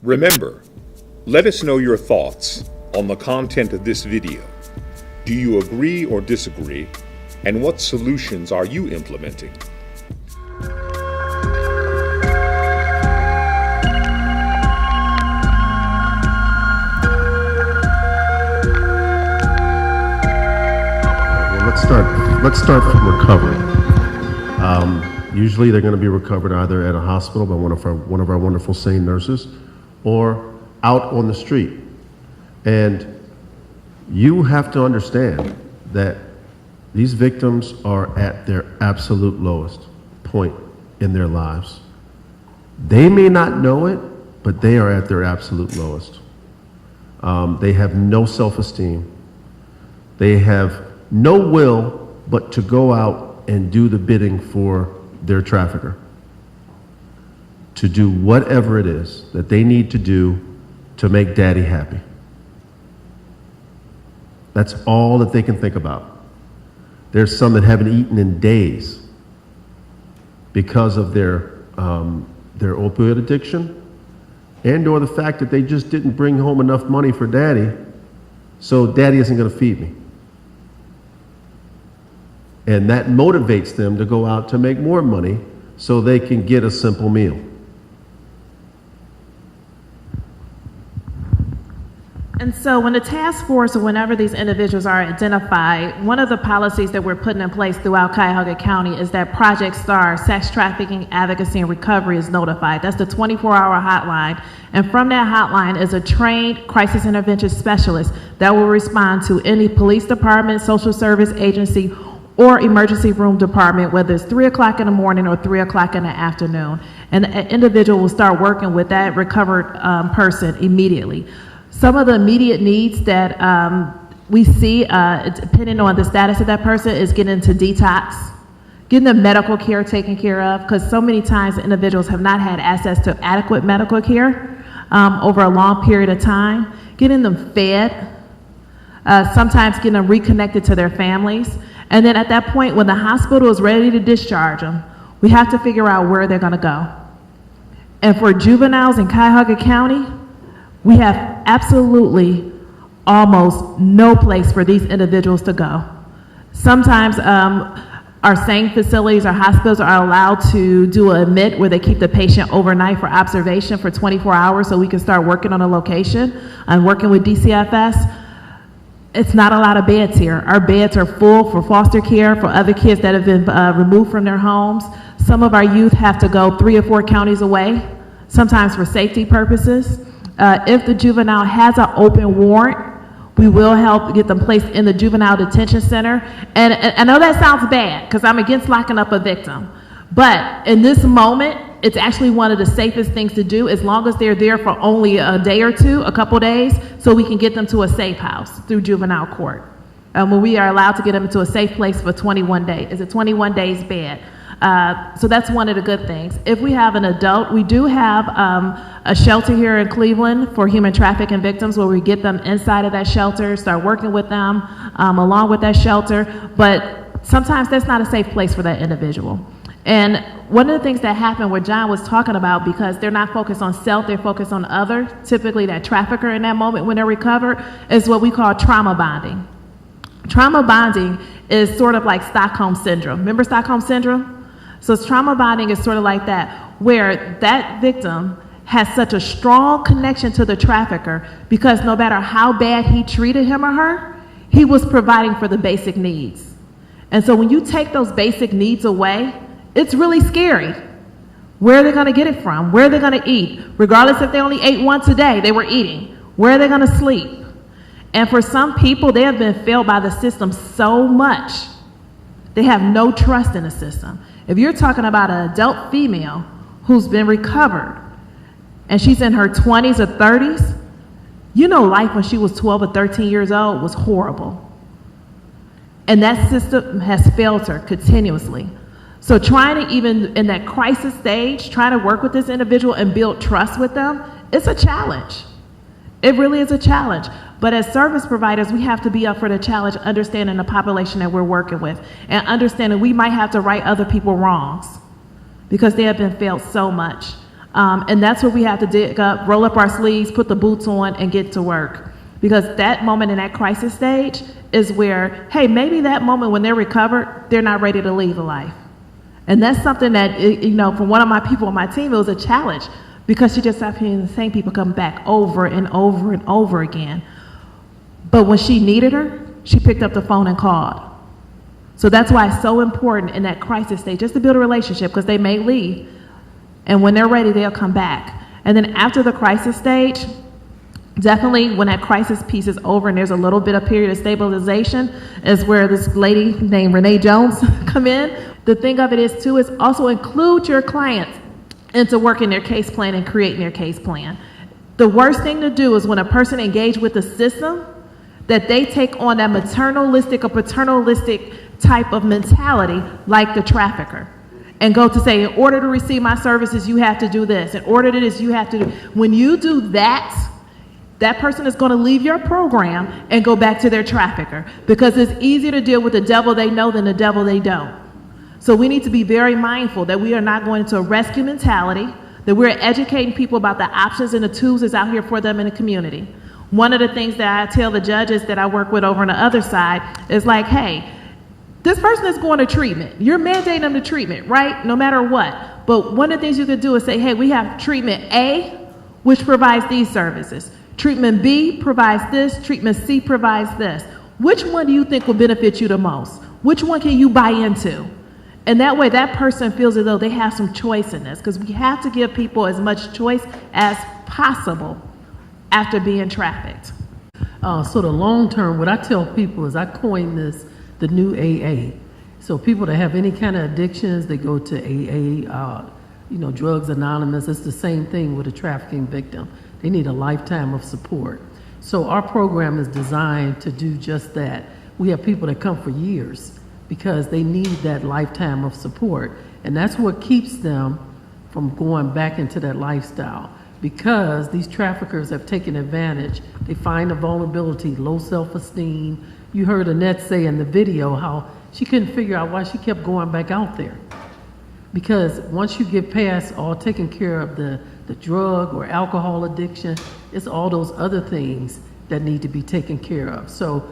Remember, let us know your thoughts on the content of this video. Do you agree or disagree? And what solutions are you implementing? Let's start from recovery. Usually they're going to be recovered either at a hospital by one of our wonderful SANE nurses or out on the street. And you have to understand that these victims are at their absolute lowest point in their lives. They may not know it, but they are at their absolute lowest. They have no self-esteem. They have no will but to go out and do the bidding for their trafficker, to do whatever it is that they need to do to make daddy happy. That's all that they can think about. There's some that haven't eaten in days because of their opioid addiction and or the fact that they just didn't bring home enough money for daddy, so daddy isn't going to feed me. And that motivates them to go out to make more money so they can get a simple meal. And so when the task force or whenever these individuals are identified, one of the policies that we're putting in place throughout Cuyahoga County is that Project STAR, Sex Trafficking, Advocacy, and Recovery, is notified. That's the 24-hour hotline. And from that hotline is a trained crisis intervention specialist that will respond to any police department, social service agency, or emergency room department, whether it's 3 o'clock in the morning or 3 o'clock in the afternoon. And the individual will start working with that recovered person immediately. Some of the immediate needs that we see, depending on the status of that person, is getting into detox, getting the medical care taken care of, because so many times individuals have not had access to adequate medical care over a long period of time, getting them fed, sometimes getting them reconnected to their families. And then at that point, when the hospital is ready to discharge them, we have to figure out where they're going to go. And for juveniles in Cuyahoga County, we have absolutely almost no place for these individuals to go. Sometimes our SANE facilities or hospitals are allowed to do an admit where they keep the patient overnight for observation for 24 hours so we can start working on a location and working with DCFS. It's not a lot of beds here. Our beds are full for foster care, for other kids that have been removed from their homes. Some of our youth have to go 3 or 4 counties away, sometimes for safety purposes. If the juvenile has an open warrant, we will help get them placed in the juvenile detention center. And I know that sounds bad because I'm against locking up a victim. But in this moment, it's actually one of the safest things to do as long as they're there for only a day or two, a couple days, so we can get them to a safe house through juvenile court. When we are allowed to get them into a safe place for 21 days. It's a 21 days bed. So that's one of the good things. If we have an adult, we do have a shelter here in Cleveland for human trafficking victims where we get them inside of that shelter, start working with them along with that shelter. But sometimes that's not a safe place for that individual. And one of the things that happened where John was talking about, because they're not focused on self, they're focused on other, typically that trafficker in that moment when they're recovered, is what we call trauma bonding. Trauma bonding is sort of like Stockholm Syndrome. Remember Stockholm Syndrome? So trauma bonding is sort of like that, where that victim has such a strong connection to the trafficker because no matter how bad he treated him or her, he was providing for the basic needs. And so when you take those basic needs away, it's really scary. Where are they going to get it from? Where are they going to eat? Regardless if they only ate once a day, they were eating. Where are they going to sleep? And for some people, they have been failed by the system so much, they have no trust in the system. If you're talking about an adult female who's been recovered and she's in her 20s or 30s, you know life when she was 12 or 13 years old was horrible. And that system has failed her continuously. So trying to even in that crisis stage, trying to work with this individual and build trust with them, it's a challenge. It really is a challenge. But as service providers, we have to be up for the challenge, understanding the population that we're working with and understanding we might have to right other people wrongs because they have been failed so much. And that's where we have to dig up, roll up our sleeves, put the boots on, and get to work. Because that moment in that crisis stage is where, hey, maybe that moment when they're recovered, they're not ready to leave the life. And that's something that, for one of my people on my team, it was a challenge because she just stopped hearing the same people come back over and over and over again. But when she needed her, she picked up the phone and called. So that's why it's so important in that crisis stage, just to build a relationship, because they may leave. And when they're ready, they'll come back. And then after the crisis stage, definitely when that crisis piece is over and there's a little bit of period of stabilization is where this lady named Renee Jones come in. The thing of it is too, is also include your clients into working their case plan and creating their case plan. The worst thing to do is when a person engaged with the system, that they take on that maternalistic or paternalistic type of mentality like the trafficker. And go to say, in order to receive my services, you have to do this. In order to this, you have to do. When you do that, that person is going to leave your program and go back to their trafficker, because it's easier to deal with the devil they know than the devil they don't. So we need to be very mindful that we are not going into a rescue mentality, that we're educating people about the options and the tools that's out here for them in the community. One of the things that I tell the judges that I work with over on the other side is like, hey, this person is going to treatment. You're mandating them to treatment, right? No matter what. But one of the things you could do is say, hey, we have treatment A, which provides these services. Treatment B provides this. Treatment C provides this. Which one do you think will benefit you the most? Which one can you buy into? And that way that person feels as though they have some choice in this, because we have to give people as much choice as possible after being trafficked. So the long term, what I tell people is I coined this the new AA. So people that have any kind of addictions, they go to AA, Drugs Anonymous. It's the same thing with a trafficking victim. They need a lifetime of support. So our program is designed to do just that. We have people that come for years because they need that lifetime of support. And that's what keeps them from going back into that lifestyle. Because these traffickers have taken advantage. They find a vulnerability, low self-esteem. You heard Annette say in the video how she couldn't figure out why she kept going back out there. Because once you get past all taking care of the drug or alcohol addiction, it's all those other things that need to be taken care of. So